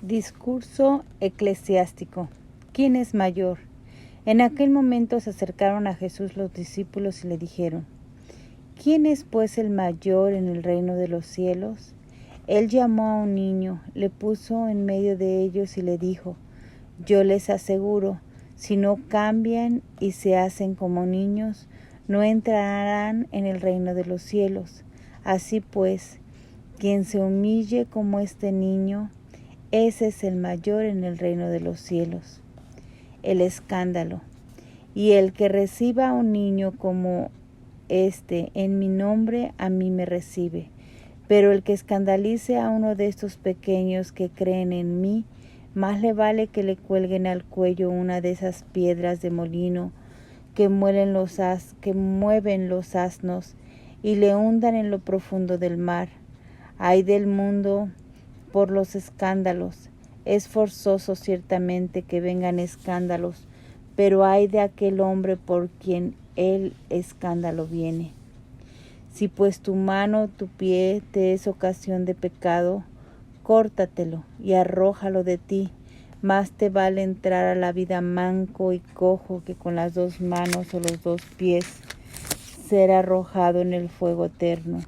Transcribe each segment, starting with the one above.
Discurso eclesiástico. ¿Quién es mayor? En aquel momento se acercaron a Jesús los discípulos y le dijeron: ¿Quién es pues el mayor en el reino de los cielos? Él llamó a un niño, le puso en medio de ellos y le dijo: Yo les aseguro, si no cambian y se hacen como niños, no entrarán en el reino de los cielos. Así pues, quien se humille como este niño, ese es el mayor en el reino de los cielos. El escándalo. Y el que reciba a un niño como este en mi nombre, a mí me recibe. Pero el que escandalice a uno de estos pequeños que creen en mí, más le vale que le cuelguen al cuello una de esas piedras de molino que mueven los asnos y le hundan en lo profundo del mar. Ay del mundo por los escándalos. Es forzoso ciertamente que vengan escándalos, pero ay de aquel hombre por quien el escándalo viene. Si pues tu mano o tu pie te es ocasión de pecado, córtatelo y arrójalo de ti. Más te vale entrar a la vida manco y cojo que con las dos manos o los dos pies ser arrojado en el fuego eterno.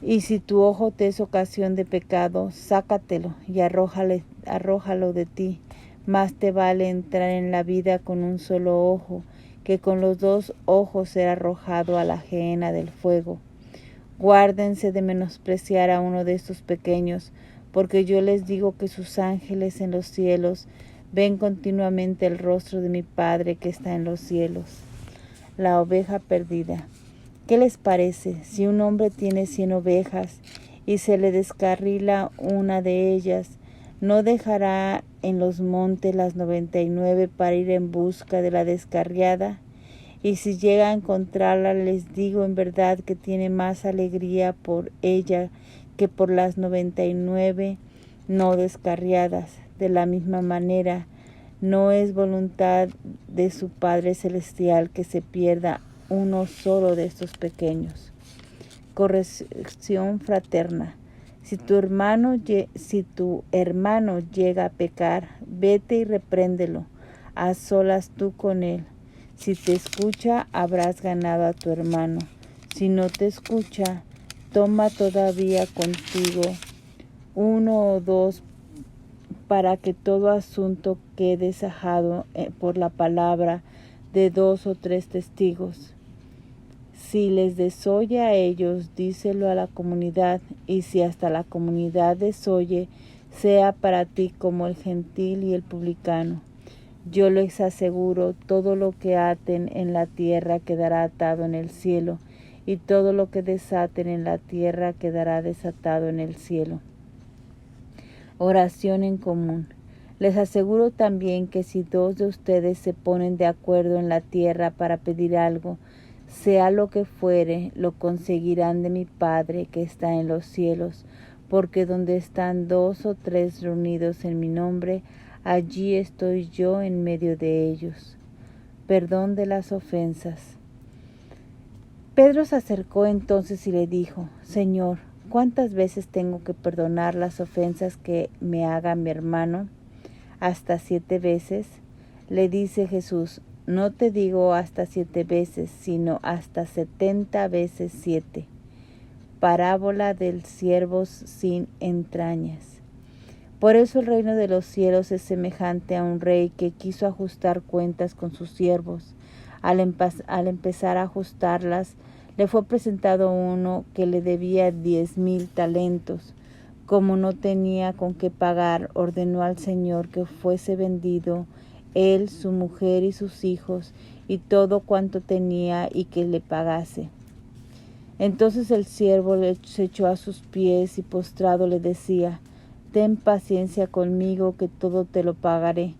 Y si tu ojo te es ocasión de pecado, sácatelo y arrójalo de ti. Más te vale entrar en la vida con un solo ojo, que con los dos ojos ser arrojado a la gehenna del fuego. Guárdense de menospreciar a uno de estos pequeños, porque yo les digo que sus ángeles en los cielos ven continuamente el rostro de mi Padre que está en los cielos. La oveja perdida. ¿Qué les parece si un hombre tiene 100 ovejas y se le descarrila una de ellas? ¿No dejará en los montes las 99 para ir en busca de la descarriada? Y si llega a encontrarla, les digo en verdad que tiene más alegría por ella que por las 99 no descarriadas. De la misma manera, no es voluntad de su Padre Celestial que se pierda uno solo de estos pequeños. Corrección fraterna. Si tu hermano llega a pecar, vete y repréndelo, a solas tú con él. Si te escucha, habrás ganado a tu hermano. Si no te escucha, toma todavía contigo 1 o 2, para que todo asunto quede sajado por la palabra de 2 o 3 testigos. Si les desoye a ellos, díselo a la comunidad, y si hasta la comunidad desoye, sea para ti como el gentil y el publicano. Yo les aseguro, todo lo que aten en la tierra quedará atado en el cielo, y todo lo que desaten en la tierra quedará desatado en el cielo. Oración en común. Les aseguro también que si 2 de ustedes se ponen de acuerdo en la tierra para pedir algo, sea lo que fuere, lo conseguirán de mi Padre que está en los cielos, porque donde están 2 o 3 reunidos en mi nombre, allí estoy yo en medio de ellos. Perdón de las ofensas. Pedro se acercó entonces y le dijo: Señor, ¿cuántas veces tengo que perdonar las ofensas que me haga mi hermano? ¿Hasta 7 veces? Le dice Jesús: No te digo hasta 7 veces, sino hasta 70 veces 7. Parábola del siervo sin entrañas. Por eso el reino de los cielos es semejante a un rey que quiso ajustar cuentas con sus siervos. Al empezar a ajustarlas, le fue presentado uno que le debía 10,000 talentos. Como no tenía con qué pagar, ordenó al Señor que fuese vendido él, su mujer y sus hijos, y todo cuanto tenía, y que le pagase. Entonces el siervo se echó a sus pies y postrado le decía: Ten paciencia conmigo, que todo te lo pagaré.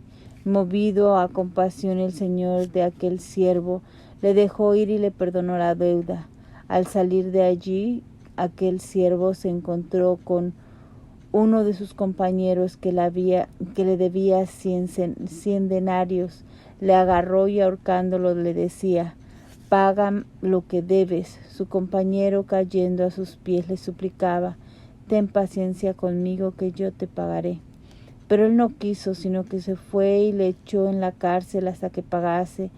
Movido a compasión, el Señor de aquel siervo le dejó ir y le perdonó la deuda. Al salir de allí, aquel siervo se encontró con uno de sus compañeros que le debía 100 denarios. Le agarró y ahorcándolo le decía: Paga lo que debes. Su compañero, cayendo a sus pies, le suplicaba: Ten paciencia conmigo, que yo te pagaré. Pero él no quiso, sino que se fue y le echó en la cárcel hasta que pagase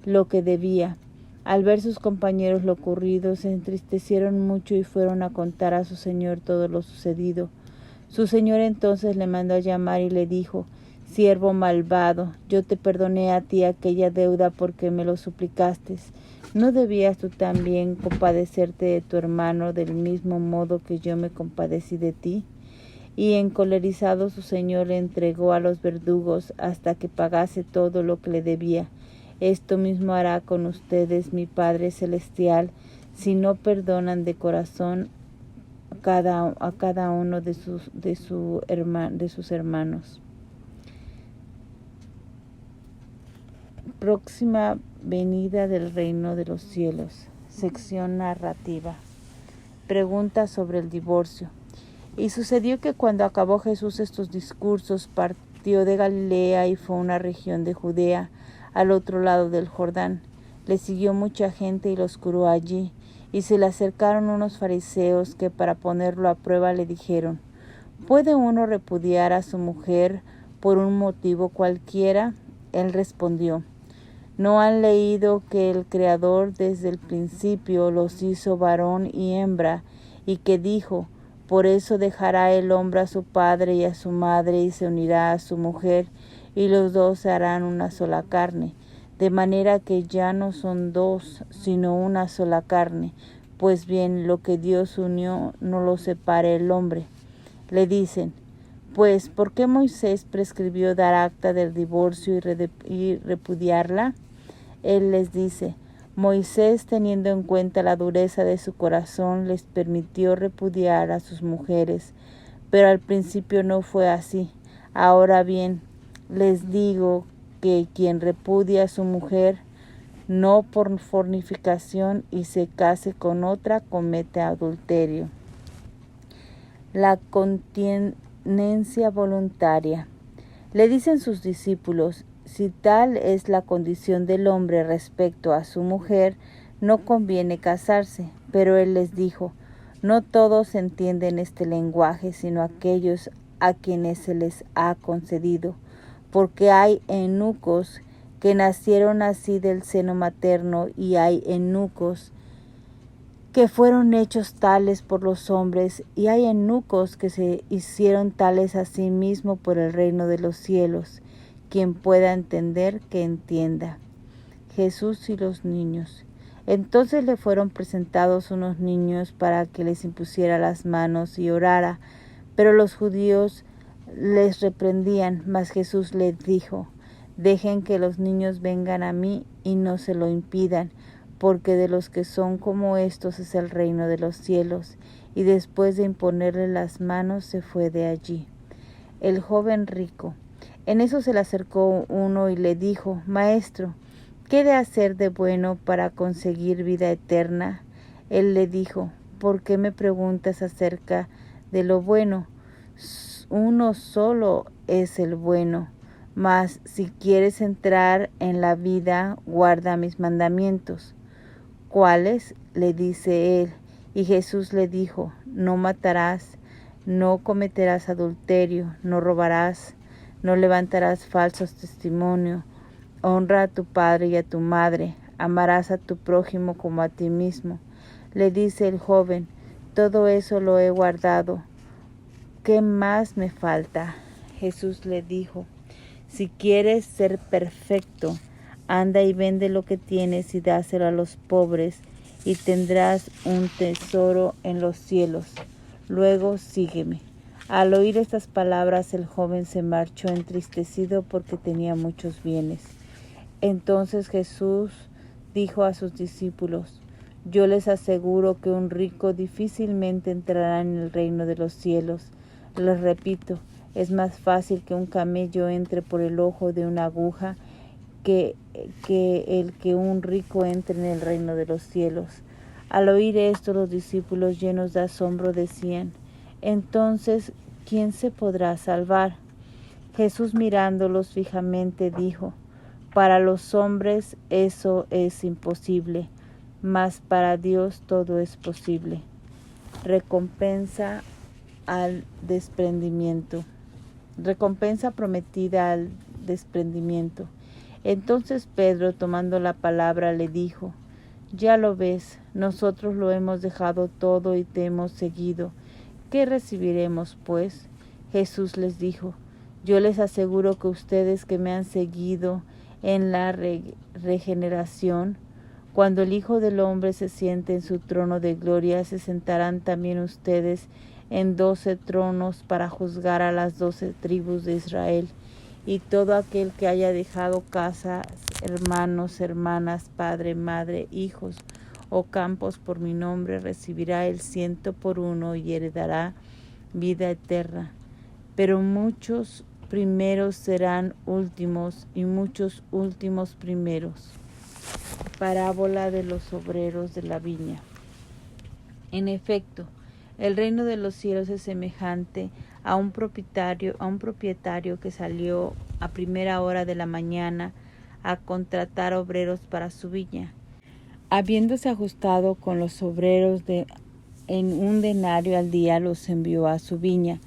lo que debía. Al ver sus compañeros lo ocurrido, se entristecieron mucho y fueron a contar a su señor todo lo sucedido. Su señor entonces le mandó a llamar y le dijo: «Siervo malvado, yo te perdoné a ti aquella deuda porque me lo suplicaste. ¿No debías tú también compadecerte de tu hermano del mismo modo que yo me compadecí de ti?» Y encolerizado su señor le entregó a los verdugos hasta que pagase todo lo que le debía. Esto mismo hará con ustedes mi Padre Celestial, si no perdonan de corazón a cada uno de sus hermanos. Próxima venida del reino de los cielos. Sección narrativa. Pregunta sobre el divorcio. Y sucedió que cuando acabó Jesús estos discursos, partió de Galilea y fue a una región de Judea, al otro lado del Jordán. Le siguió mucha gente y los curó allí. Y se le acercaron unos fariseos que para ponerlo a prueba le dijeron: ¿puede uno repudiar a su mujer por un motivo cualquiera? Él respondió: ¿no han leído que el Creador desde el principio los hizo varón y hembra, y que dijo: por eso dejará el hombre a su padre y a su madre y se unirá a su mujer, y los dos se harán una sola carne? De manera que ya no son dos, sino una sola carne. Pues bien, lo que Dios unió no lo separe el hombre. Le dicen: pues, ¿por qué Moisés prescribió dar acta del divorcio y repudiarla? Él les dice: Moisés, teniendo en cuenta la dureza de su corazón, les permitió repudiar a sus mujeres, pero al principio no fue así. Ahora bien, les digo que quien repudia a su mujer, no por fornicación, y se case con otra, comete adulterio. La continencia voluntaria. Le dicen sus discípulos: si tal es la condición del hombre respecto a su mujer, no conviene casarse. Pero él les dijo: no todos entienden este lenguaje, sino aquellos a quienes se les ha concedido, porque hay eunucos que nacieron así del seno materno, y hay eunucos que fueron hechos tales por los hombres, y hay eunucos que se hicieron tales a sí mismo por el reino de los cielos. Quien pueda entender, que entienda. Jesús y los niños. Entonces le fueron presentados unos niños para que les impusiera las manos y orara, pero los judíos les reprendían. Mas Jesús les dijo: dejen que los niños vengan a mí y no se lo impidan, porque de los que son como estos es el reino de los cielos. Y después de imponerle las manos, se fue de allí. El joven rico. En eso se le acercó uno y le dijo: Maestro, ¿qué he de hacer de bueno para conseguir vida eterna? Él le dijo: ¿por qué me preguntas acerca de lo bueno? Uno solo es el bueno. Mas si quieres entrar en la vida, guarda mis mandamientos. ¿Cuáles?, le dice él. Y Jesús le dijo: no matarás, no cometerás adulterio, no robarás, no levantarás falsos testimonios, honra a tu padre y a tu madre, amarás a tu prójimo como a ti mismo. Le dice el joven: todo eso lo he guardado. ¿Qué más me falta? Jesús le dijo: si quieres ser perfecto, anda y vende lo que tienes y dáselo a los pobres, y tendrás un tesoro en los cielos. Luego sígueme. Al oír estas palabras, el joven se marchó entristecido porque tenía muchos bienes. Entonces Jesús dijo a sus discípulos: yo les aseguro que un rico difícilmente entrará en el reino de los cielos. Les repito, es más fácil que un camello entre por el ojo de una aguja que un rico entre en el reino de los cielos. Al oír esto, los discípulos, llenos de asombro, decían: entonces, ¿quién se podrá salvar? Jesús, mirándolos fijamente, dijo: para los hombres eso es imposible, mas para Dios todo es posible. Recompensa al desprendimiento. recompensa prometida al desprendimiento. Entonces Pedro, tomando la palabra, le dijo: ya lo ves, nosotros lo hemos dejado todo y te hemos seguido. ¿Qué recibiremos, pues? Jesús les dijo: yo les aseguro que ustedes que me han seguido en la regeneración, cuando el Hijo del Hombre se siente en su trono de gloria, se sentarán también ustedes en 12 tronos para juzgar a las 12 tribus de Israel. Y todo aquel que haya dejado casa, hermanos, hermanas, padre, madre, hijos o campos por mi nombre, recibirá el 100 por 1 y heredará vida eterna. Pero muchos primeros serán últimos y muchos últimos primeros. Parábola de los obreros de la viña. En efecto, el reino de los cielos es semejante a un propietario que salió a primera hora de la mañana a contratar obreros para su viña. Habiéndose ajustado con los obreros en un denario al día, los envió a su viña.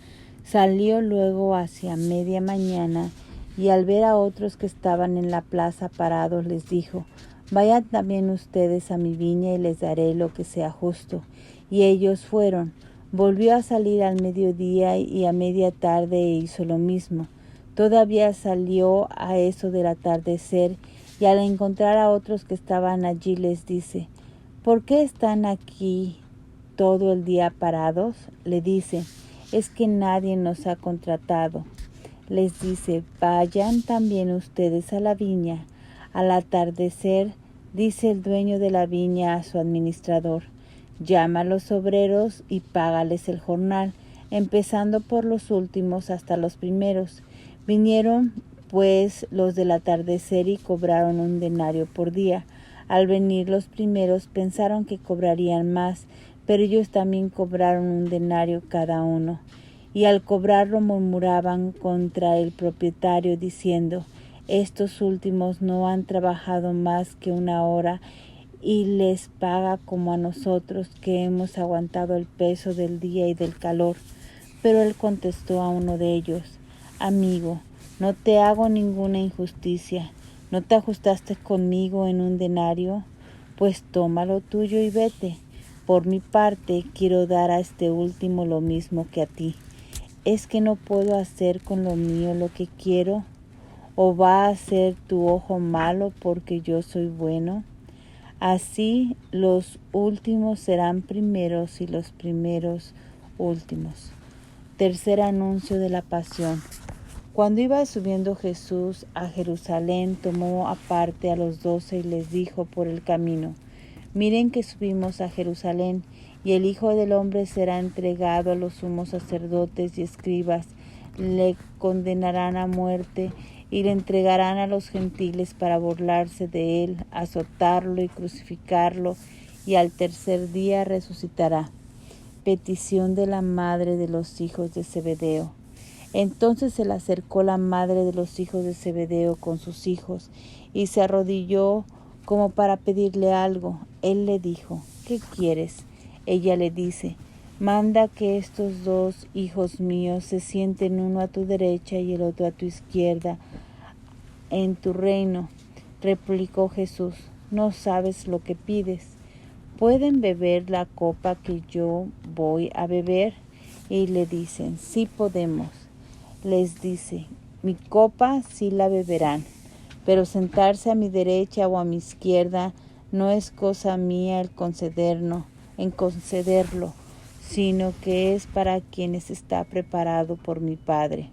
Salió luego hacia media mañana y al ver a otros que estaban en la plaza parados, les dijo: vayan también ustedes a mi viña y les daré lo que sea justo. Y ellos fueron. Volvió a salir al mediodía y a media tarde e hizo lo mismo. Todavía salió a eso del atardecer y al encontrar a otros que estaban allí les dice: ¿por qué están aquí todo el día parados? Le dice: es que nadie nos ha contratado. Les dice: vayan también ustedes a la viña. Al atardecer, dice el dueño de la viña a su administrador: llama a los obreros y págales el jornal, empezando por los últimos hasta los primeros. Vinieron pues los del atardecer y cobraron 1 denario por día. Al venir los primeros pensaron que cobrarían más, pero ellos también cobraron 1 denario cada uno. Y al cobrarlo murmuraban contra el propietario diciendo: estos últimos no han trabajado más que 1 hora y les paga como a nosotros, que hemos aguantado el peso del día y del calor. Pero él contestó a uno de ellos: amigo, no te hago ninguna injusticia. ¿No te ajustaste conmigo en 1 denario? Pues toma lo tuyo y vete. Por mi parte, quiero dar a este último lo mismo que a ti. ¿Es que no puedo hacer con lo mío lo que quiero? ¿O va a ser tu ojo malo porque yo soy bueno? Así los últimos serán primeros y los primeros últimos. Tercer anuncio de la pasión. Cuando iba subiendo Jesús a Jerusalén, tomó aparte a los 12 y les dijo por el camino: miren que subimos a Jerusalén, y el Hijo del Hombre será entregado a los sumos sacerdotes y escribas, le condenarán a muerte y le entregarán a los gentiles para burlarse de él, azotarlo y crucificarlo, y al tercer día resucitará. Petición de la madre de los hijos de Zebedeo. Entonces se le acercó la madre de los hijos de Zebedeo con sus hijos, y se arrodilló como para pedirle algo. Él le dijo: ¿qué quieres? Ella le dice: manda que estos 2 hijos míos se sienten uno a tu derecha y el otro a tu izquierda en tu reino. Replicó Jesús: no sabes lo que pides. ¿Pueden beber la copa que yo voy a beber? Y le dicen: sí podemos. Les dice: mi copa sí la beberán, pero sentarse a mi derecha o a mi izquierda no es cosa mía en concederlo, sino que es para quienes está preparado por mi Padre.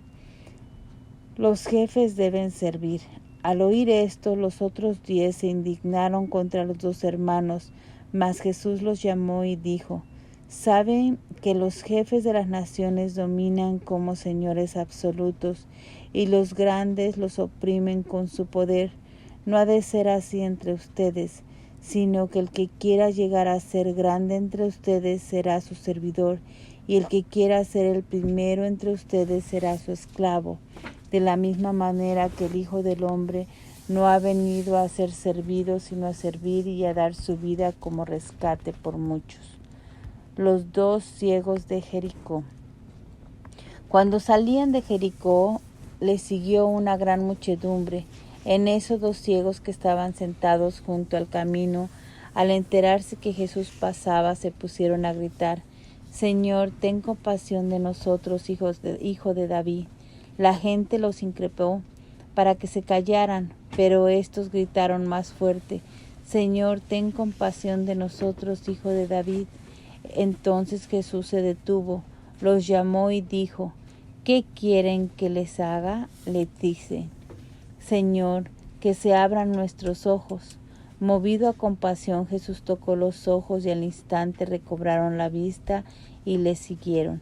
Los jefes deben servir. Al oír esto, los otros 10 se indignaron contra los 2 hermanos, mas Jesús los llamó y dijo: ¿saben que los jefes de las naciones dominan como señores absolutos, y los grandes los oprimen con su poder? No ha de ser así entre ustedes, sino que el que quiera llegar a ser grande entre ustedes será su servidor, y el que quiera ser el primero entre ustedes será su esclavo. De la misma manera que el Hijo del Hombre no ha venido a ser servido, sino a servir y a dar su vida como rescate por muchos. Los 2 ciegos de Jericó. Cuando salían de Jericó, les siguió una gran muchedumbre. En eso 2 ciegos que estaban sentados junto al camino, al enterarse que Jesús pasaba, se pusieron a gritar: Señor, ten compasión de nosotros, hijo de David. La gente los increpó para que se callaran, pero estos gritaron más fuerte: Señor, ten compasión de nosotros, hijo de David. Entonces Jesús se detuvo, los llamó y dijo: ¿Qué quieren que les haga? Les dice: Señor, que se abran nuestros ojos. Movido a compasión, Jesús tocó los ojos y al instante recobraron la vista y le siguieron.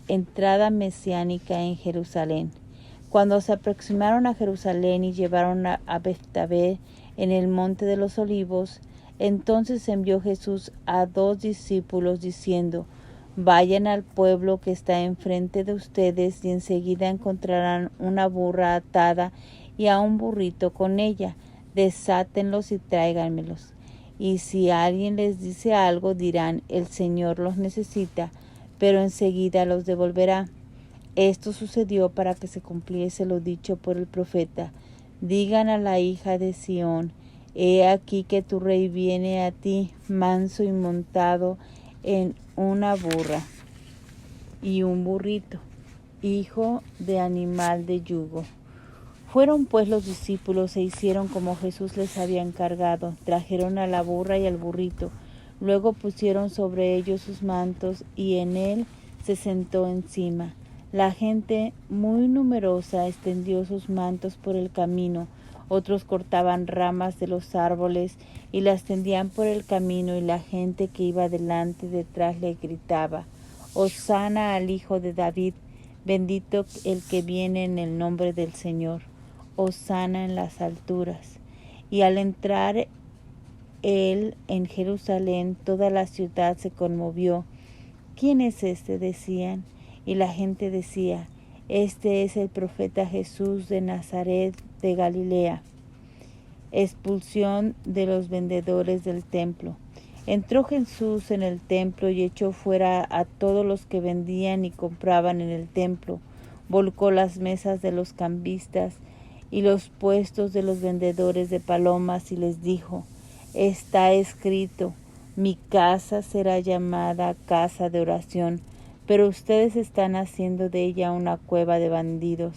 Entrada mesiánica en Jerusalén. Cuando se aproximaron a Jerusalén y llegaron a Betfagé en el monte de los Olivos, entonces envió Jesús a 2 discípulos diciendo: Vayan al pueblo que está enfrente de ustedes y enseguida encontrarán una burra atada y a un burrito con ella. Desátenlos y tráiganmelos. Y si alguien les dice algo, dirán: el Señor los necesita, pero enseguida los devolverá. Esto sucedió para que se cumpliese lo dicho por el profeta: digan a la hija de Sión: he aquí que tu rey viene a ti, manso y montado en una burra y un burrito, hijo de animal de yugo. Fueron pues los discípulos e hicieron como Jesús les había encargado. Trajeron a la burra y al burrito. Luego pusieron sobre ellos sus mantos y en él se sentó encima. La gente muy numerosa extendió sus mantos por el camino. Otros cortaban ramas de los árboles y las tendían por el camino, y la gente que iba delante y detrás le gritaba: Hosana al Hijo de David, bendito el que viene en el nombre del Señor, Hosana en las alturas. Y al entrar él en Jerusalén, toda la ciudad se conmovió. ¿Quién es este?, decían, y la gente decía: este es el profeta Jesús de Nazaret de Galilea. Expulsión de los vendedores del templo. Entró Jesús en el templo y echó fuera a todos los que vendían y compraban en el templo. Volcó las mesas de los cambistas y los puestos de los vendedores de palomas y les dijo: está escrito: mi casa será llamada casa de oración, pero ustedes están haciendo de ella una cueva de bandidos.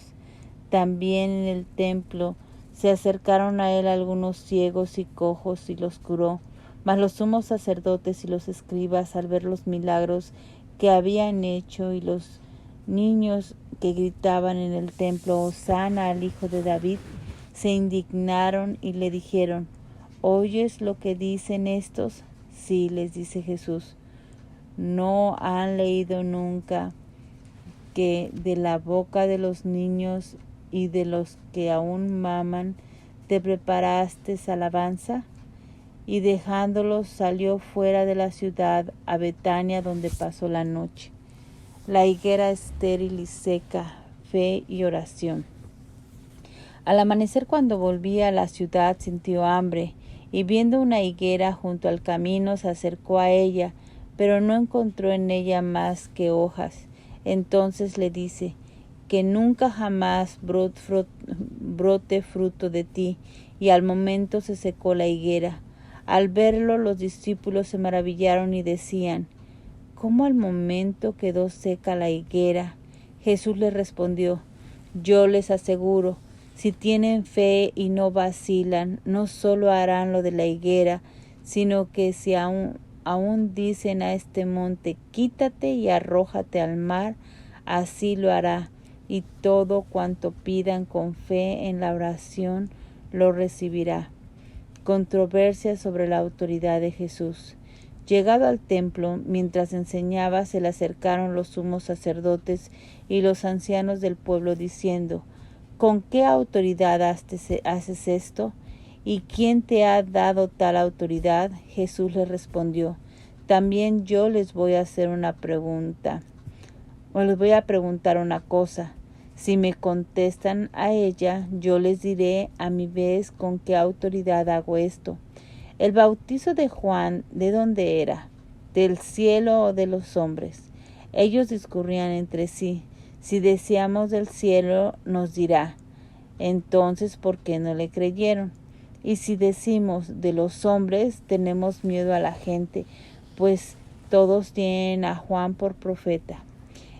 También en el templo se acercaron a él algunos ciegos y cojos y los curó. Mas los sumos sacerdotes y los escribas, al ver los milagros que habían hecho y los niños que gritaban en el templo: Hosana al Hijo de David, se indignaron y le dijeron: ¿oyes lo que dicen estos? Sí, les dice Jesús. ¿No han leído nunca que de la boca de los niños y de los que aún maman te preparaste alabanza? Y dejándolos salió fuera de la ciudad a Betania, donde pasó la noche. La higuera estéril y seca, fe y oración. Al amanecer, cuando volvía a la ciudad, sintió hambre, y viendo una higuera junto al camino, se acercó a ella, pero no encontró en ella más que hojas. Entonces le dice: que nunca jamás brote fruto de ti. Y al momento se secó la higuera. Al verlo, los discípulos se maravillaron y decían: ¿cómo al momento quedó seca la higuera? Jesús les respondió: yo les aseguro, si tienen fe y no vacilan, no solo harán lo de la higuera, sino que si aún dicen a este monte: quítate y arrójate al mar, así lo hará, y todo cuanto pidan con fe en la oración lo recibirá. Controversia sobre la autoridad de Jesús. Llegado al templo, mientras enseñaba, se le acercaron los sumos sacerdotes y los ancianos del pueblo, diciendo: ¿con qué autoridad haces esto? ¿Y quién te ha dado tal autoridad? Jesús les respondió: también yo les voy a hacer una pregunta, o les voy a preguntar una cosa. Si me contestan a ella, yo les diré a mi vez con qué autoridad hago esto. El bautizo de Juan, ¿de dónde era? ¿Del cielo o de los hombres? Ellos discurrían entre sí. Si decíamos del cielo, nos dirá, entonces, ¿por qué no le creyeron? Y si decimos de los hombres, tenemos miedo a la gente, pues todos tienen a Juan por profeta.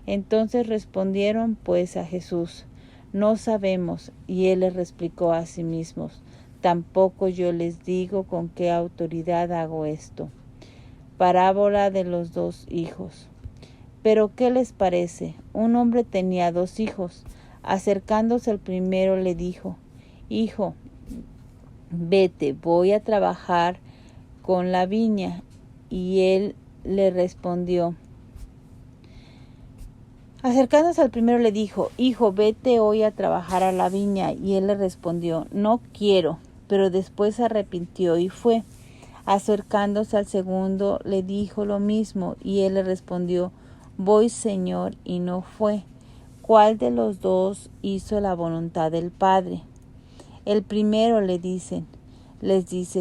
Entonces respondieron pues a Jesús, no sabemos. Y él les replicó a sí mismos, tampoco yo les digo con qué autoridad hago esto. Parábola de los 2 hijos. ¿Pero qué les parece? Un hombre tenía 2 hijos. Acercándose al primero le dijo, hijo, vete, voy a trabajar con la viña. Y él le respondió, acercándose al primero le dijo, hijo, vete hoy a trabajar a la viña. Y él le respondió, no quiero. Pero después se arrepintió y fue. Acercándose al segundo le dijo lo mismo. Y él le respondió, voy, Señor, y no fue. ¿Cuál de los 2 hizo la voluntad del Padre? El primero, les dice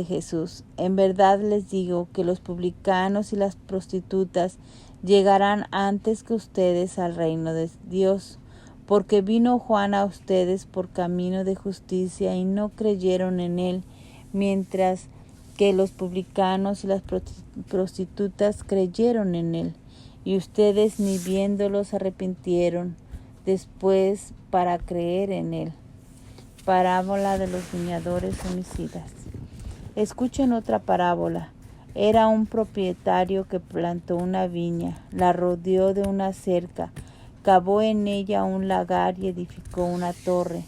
Jesús. En verdad les digo que los publicanos y las prostitutas llegarán antes que ustedes al reino de Dios, porque vino Juan a ustedes por camino de justicia y no creyeron en él, mientras que los publicanos y las prostitutas creyeron en él, y ustedes ni viéndolo se arrepintieron después para creer en él. Parábola de los viñadores homicidas. Escuchen otra parábola. Era un propietario que plantó una viña, la rodeó de una cerca, cavó en ella un lagar y edificó una torre.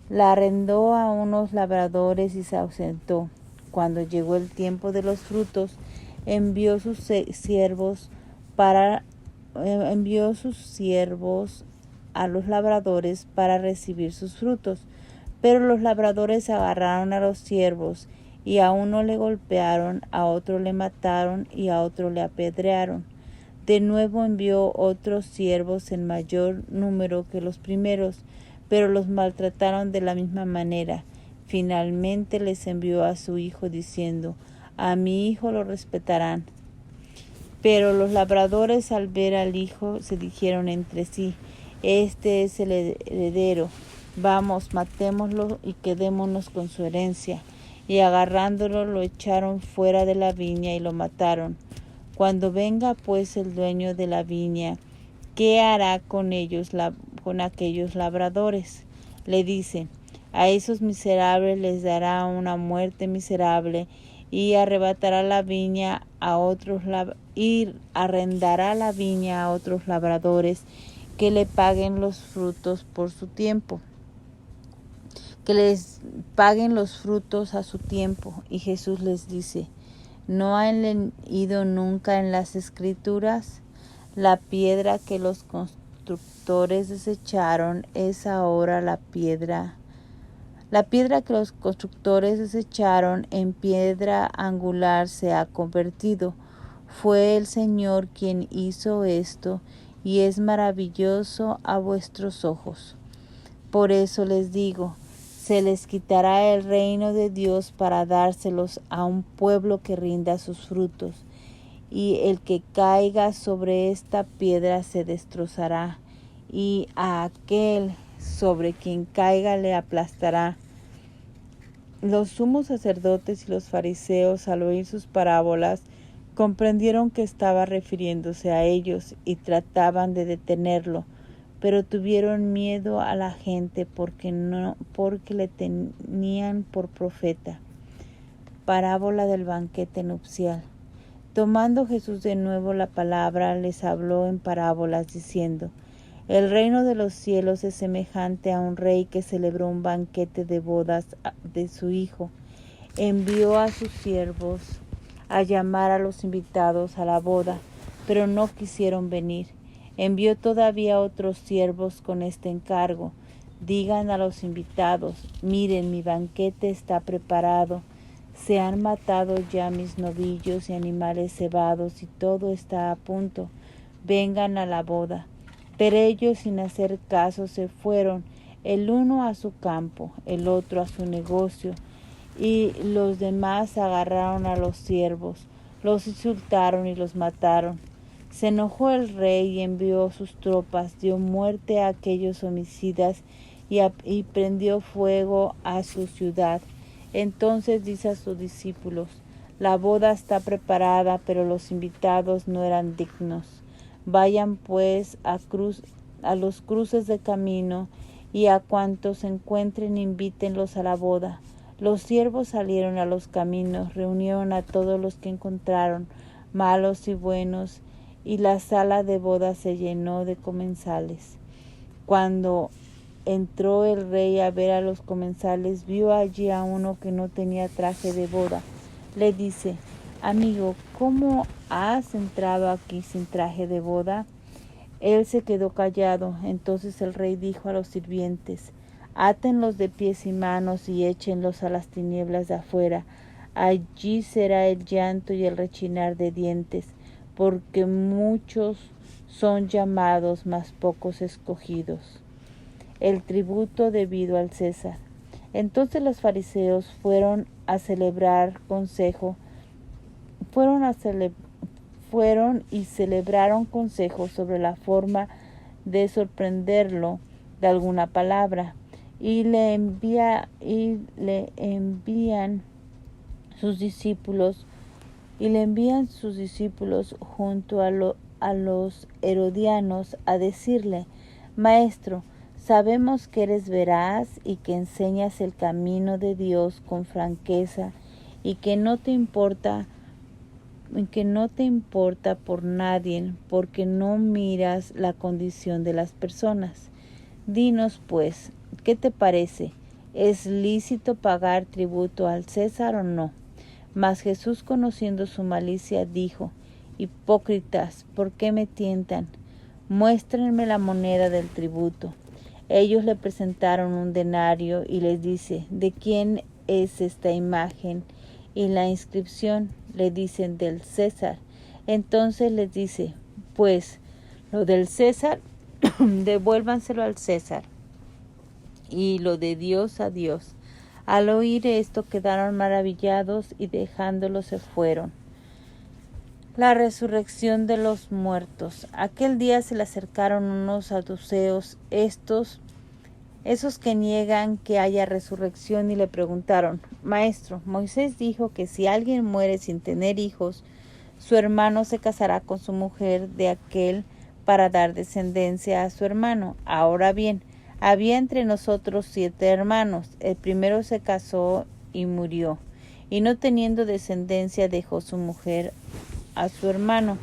La arrendó a unos labradores y se ausentó. Cuando llegó el tiempo de los frutos, envió sus siervos a los labradores para recibir sus frutos. Pero los labradores agarraron a los siervos, y a uno le golpearon, a otro le mataron y a otro le apedrearon. De nuevo envió otros siervos en mayor número que los primeros, pero los maltrataron de la misma manera. Finalmente les envió a su hijo diciendo, a mi hijo lo respetarán. Pero los labradores al ver al hijo se dijeron entre sí, este es el heredero, vamos, matémoslo y quedémonos con su herencia. Y agarrándolo lo echaron fuera de la viña y lo mataron. Cuando venga pues el dueño de la viña, ¿qué hará con aquellos labradores? Le dicen, a esos miserables les dará una muerte miserable y arrebatará la viña a otros y arrendará la viña a otros labradores que le paguen los frutos por su tiempo. Que les paguen los frutos a su tiempo. Y Jesús les dice, ¿no han leído nunca en las Escrituras? La piedra que los constructores desecharon es ahora la piedra. La piedra que los constructores desecharon en piedra angular se ha convertido. Fue el Señor quien hizo esto, y es maravilloso a vuestros ojos. Por eso les digo, se les quitará el reino de Dios para dárselos a un pueblo que rinda sus frutos. Y el que caiga sobre esta piedra se destrozará, y a aquel sobre quien caiga le aplastará. Los sumos sacerdotes y los fariseos, al oír sus parábolas, comprendieron que estaba refiriéndose a ellos y trataban de detenerlo, pero tuvieron miedo a la gente porque le tenían por profeta. Parábola del banquete nupcial. Tomando Jesús de nuevo la palabra, les habló en parábolas diciendo, el reino de los cielos es semejante a un rey que celebró un banquete de bodas de su hijo. Envió a sus siervos a llamar a los invitados a la boda, pero no quisieron venir. Envió todavía otros siervos con este encargo, digan a los invitados, miren, mi banquete está preparado, se han matado ya mis novillos y animales cebados y todo está a punto, vengan a la boda. Pero ellos sin hacer caso se fueron, el uno a su campo, el otro a su negocio, y los demás agarraron a los siervos, los insultaron y los mataron. Se enojó el rey y envió sus tropas, dio muerte a aquellos homicidas y prendió fuego a su ciudad. Entonces dice a sus discípulos: la boda está preparada, pero los invitados no eran dignos. Vayan pues a los cruces de camino, y a cuantos encuentren invítenlos a la boda. Los siervos salieron a los caminos, reunieron a todos los que encontraron, malos y buenos, y la sala de boda se llenó de comensales. Cuando entró el rey a ver a los comensales, vio allí a uno que no tenía traje de boda. Le dice: amigo, ¿cómo has entrado aquí sin traje de boda? Él se quedó callado. Entonces el rey dijo a los sirvientes: átenlos de pies y manos y échenlos a las tinieblas de afuera. Allí será el llanto y el rechinar de dientes, porque muchos son llamados, mas pocos escogidos. El tributo debido al César. Entonces los fariseos fueron y celebraron consejo sobre la forma de sorprenderlo de alguna palabra, y le envían sus discípulos junto a los herodianos a decirle: Maestro, sabemos que eres veraz y que enseñas el camino de Dios con franqueza y que no te importa por nadie, porque no miras la condición de las personas. Dinos pues, ¿qué te parece? ¿Es lícito pagar tributo al César o no? Mas Jesús, conociendo su malicia, dijo: hipócritas, ¿por qué me tientan? Muéstrenme la moneda del tributo. Ellos le presentaron un denario y les dice: ¿de quién es esta imagen y la inscripción? Le dicen: del César. Entonces les dice: pues lo del César, devuélvanselo al César, y lo de Dios a Dios. Al oír esto quedaron maravillados y dejándolo se fueron. La resurrección de los muertos. Aquel día se le acercaron unos saduceos, esos que niegan que haya resurrección, y le preguntaron: Maestro, Moisés dijo que si alguien muere sin tener hijos, su hermano se casará con su mujer de aquel para dar descendencia a su hermano. Ahora bien, había entre nosotros 7 hermanos. El primero se casó y murió, y no teniendo descendencia dejó su mujer a su hermano.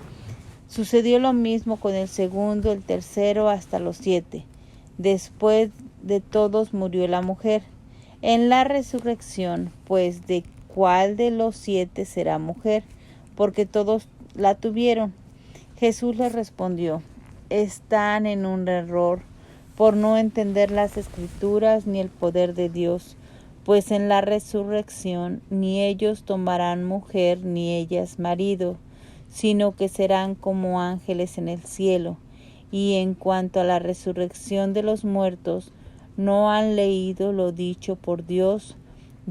Sucedió lo mismo con el segundo, el tercero, hasta los 7. Después de todos murió la mujer. En la resurrección, pues, ¿de cuál de los 7 será mujer? Porque todos la tuvieron. Jesús les respondió: están en un error por no entender las Escrituras ni el poder de Dios, pues en la resurrección ni ellos tomarán mujer ni ellas marido, sino que serán como ángeles en el cielo. Y en cuanto a la resurrección de los muertos, ¿no han leído lo dicho por Dios?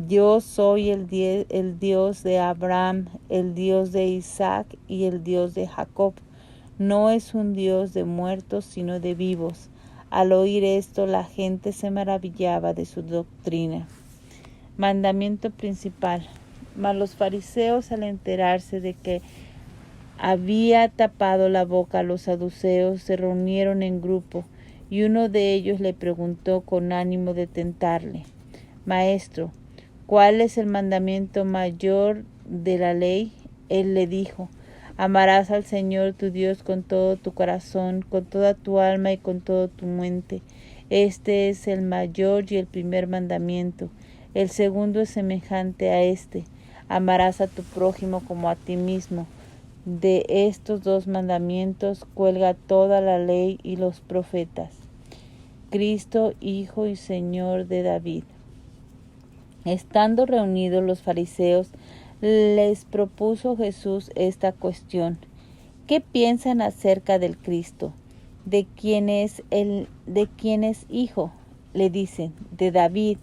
Yo soy el Dios de Abraham, el Dios de Isaac y el Dios de Jacob. No es un Dios de muertos, sino de vivos. Al oír esto, la gente se maravillaba de su doctrina. Mandamiento principal. Mas los fariseos, al enterarse de que había tapado la boca a los saduceos, se reunieron en grupo, y uno de ellos le preguntó con ánimo de tentarle: Maestro, ¿cuál es el mandamiento mayor de la ley? Él le dijo: amarás al Señor tu Dios con todo tu corazón, con toda tu alma y con todo tu mente. Este es el mayor y el primer mandamiento. El segundo es semejante a este: amarás a tu prójimo como a ti mismo. De estos 2 mandamientos cuelga toda la ley y los profetas. Cristo, Hijo y Señor de David. Estando reunidos los fariseos, les propuso Jesús esta cuestión: ¿qué piensan acerca del Cristo? ¿De quién es hijo? Le dicen: de David.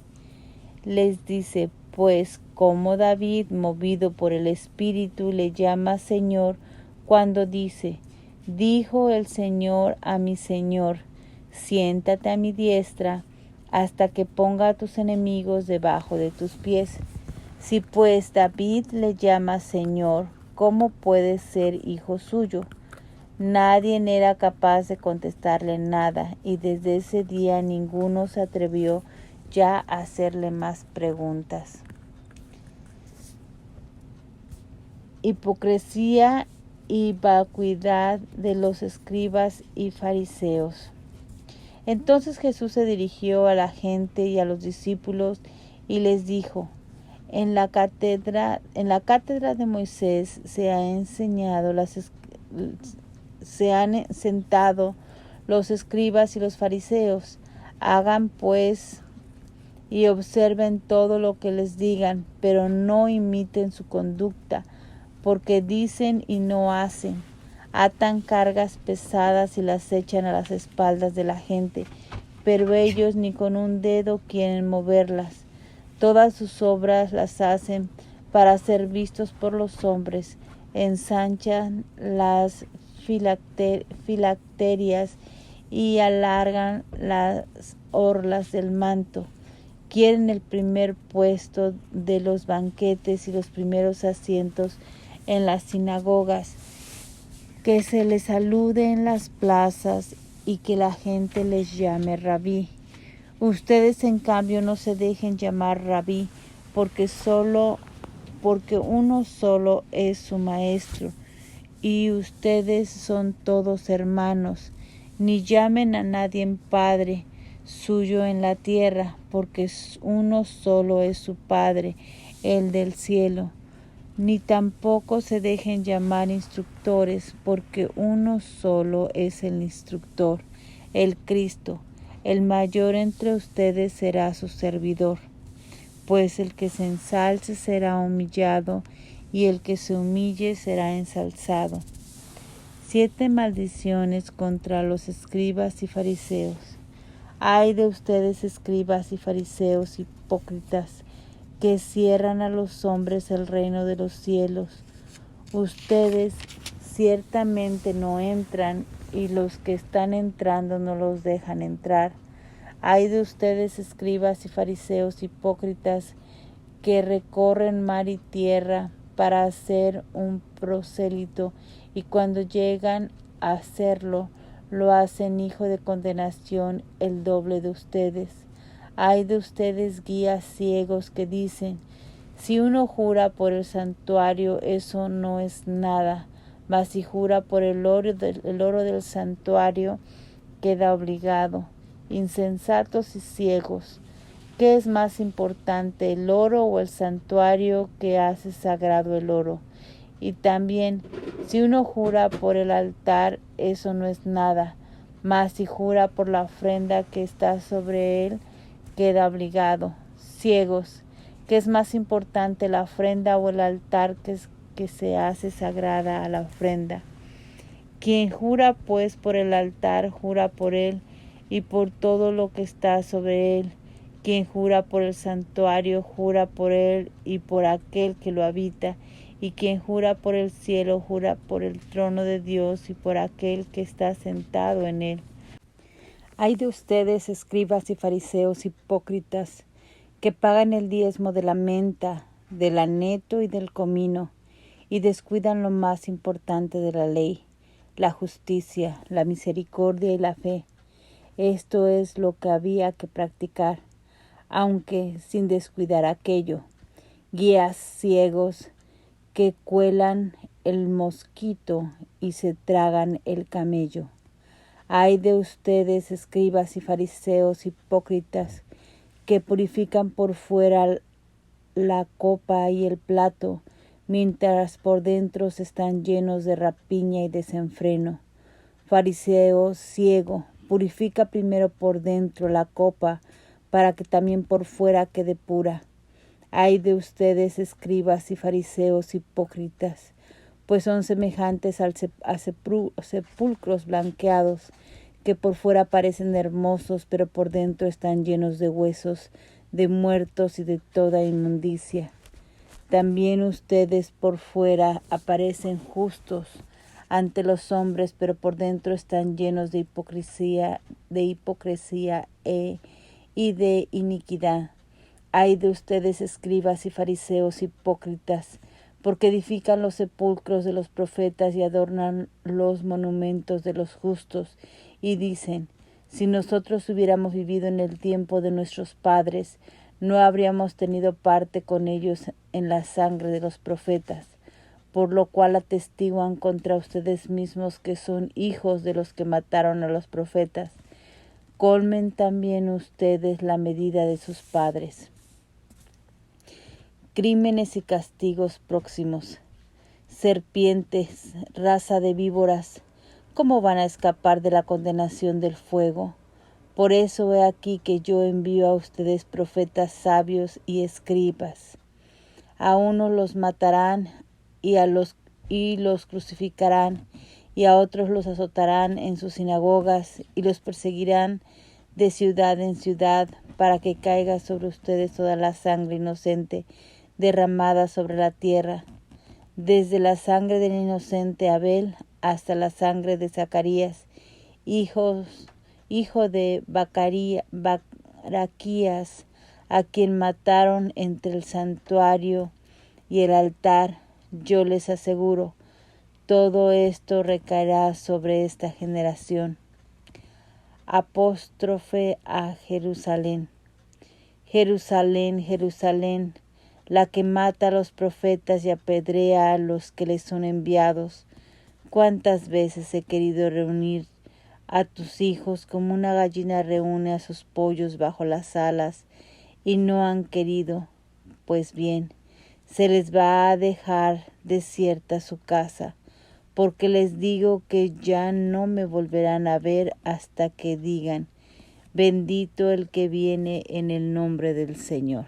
Les dice: pues, ¿cómo David, movido por el Espíritu, le llama Señor cuando dice: Dijo el Señor a mi Señor: siéntate a mi diestra, hasta que ponga a tus enemigos debajo de tus pies. Si pues David le llama Señor, ¿cómo puede ser hijo suyo? Nadie era capaz de contestarle nada, y desde ese día ninguno se atrevió ya a hacerle más preguntas. Hipocresía y vacuidad de los escribas y fariseos. Entonces Jesús se dirigió a la gente y a los discípulos y les dijo: En la cátedra de Moisés se han sentado los escribas y los fariseos. Hagan pues y observen todo lo que les digan, pero no imiten su conducta, porque dicen y no hacen. Atan cargas pesadas y las echan a las espaldas de la gente, pero ellos ni con un dedo quieren moverlas. Todas sus obras las hacen para ser vistos por los hombres. Ensanchan las filacterias y alargan las orlas del manto. Quieren el primer puesto de los banquetes y los primeros asientos en las sinagogas, que se les salude en las plazas y que la gente les llame rabí. Ustedes, en cambio, no se dejen llamar rabí, porque uno solo es su maestro, y ustedes son todos hermanos. Ni llamen a nadie Padre suyo en la tierra, porque uno solo es su Padre, el del cielo. Ni tampoco se dejen llamar instructores, porque uno solo es el instructor, el Cristo. El mayor entre ustedes será su servidor. Pues el que se ensalce será humillado, y el que se humille será ensalzado. 7 maldiciones contra los escribas y fariseos. Ay de ustedes, escribas y fariseos hipócritas, que cierran a los hombres el reino de los cielos. Ustedes ciertamente no entran, y los que están entrando no los dejan entrar. Ay de ustedes, escribas y fariseos hipócritas, que recorren mar y tierra para hacer un prosélito, y cuando llegan a hacerlo, lo hacen hijo de condenación el doble de ustedes. Ay de ustedes, guías ciegos, que dicen: si uno jura por el santuario, eso no es nada, mas si jura por el oro del santuario, queda obligado. Insensatos y ciegos, ¿qué es más importante, el oro o el santuario que hace sagrado el oro? Y también, si uno jura por el altar, eso no es nada, mas si jura por la ofrenda que está sobre él, queda obligado. Ciegos, ¿qué es más importante, la ofrenda o el altar que se hace sagrada a la ofrenda? Quien jura pues por el altar, jura por él y por todo lo que está sobre él. Quien jura por el santuario, jura por él y por aquel que lo habita. Y quien jura por el cielo, jura por el trono de Dios y por aquel que está sentado en él. Ay de ustedes, escribas y fariseos hipócritas, que pagan el diezmo de la menta, del aneto y del comino, y descuidan lo más importante de la ley, la justicia, la misericordia y la fe. Esto es lo que había que practicar, aunque sin descuidar aquello. Guías ciegos, que cuelan el mosquito y se tragan el camello. Ay de ustedes, escribas y fariseos hipócritas, que purifican por fuera la copa y el plato, mientras por dentro están llenos de rapiña y desenfreno. Fariseo ciego, purifica primero por dentro la copa, para que también por fuera quede pura. Ay de ustedes, escribas y fariseos hipócritas, pues son semejantes a sepulcros blanqueados, que por fuera parecen hermosos, pero por dentro están llenos de huesos, de muertos y de toda inmundicia. También ustedes por fuera aparecen justos, ante los hombres, pero por dentro están llenos de hipocresía y de iniquidad. Ay de ustedes, escribas y fariseos hipócritas, porque edifican los sepulcros de los profetas y adornan los monumentos de los justos, y dicen: si nosotros hubiéramos vivido en el tiempo de nuestros padres, no habríamos tenido parte con ellos en la sangre de los profetas, por lo cual atestiguan contra ustedes mismos que son hijos de los que mataron a los profetas. Colmen también ustedes la medida de sus padres. Crímenes y castigos próximos. Serpientes, raza de víboras, ¿cómo van a escapar de la condenación del fuego? Por eso he aquí que yo envío a ustedes profetas sabios y escribas. A unos los matarán y los crucificarán, y a otros los azotarán en sus sinagogas y los perseguirán de ciudad en ciudad, para que caiga sobre ustedes toda la sangre inocente derramada sobre la tierra, desde la sangre del inocente Abel hasta la sangre de Zacarías, hijo de Baraquías, a quien mataron entre el santuario y el altar. Yo les aseguro, todo esto recaerá sobre esta generación. Apóstrofe a Jerusalén. Jerusalén, Jerusalén, la que mata a los profetas y apedrea a los que les son enviados. ¿Cuántas veces he querido reunir a tus hijos como una gallina reúne a sus pollos bajo las alas, y no han querido? Pues bien, se les va a dejar desierta su casa, porque les digo que ya no me volverán a ver hasta que digan: bendito el que viene en el nombre del Señor.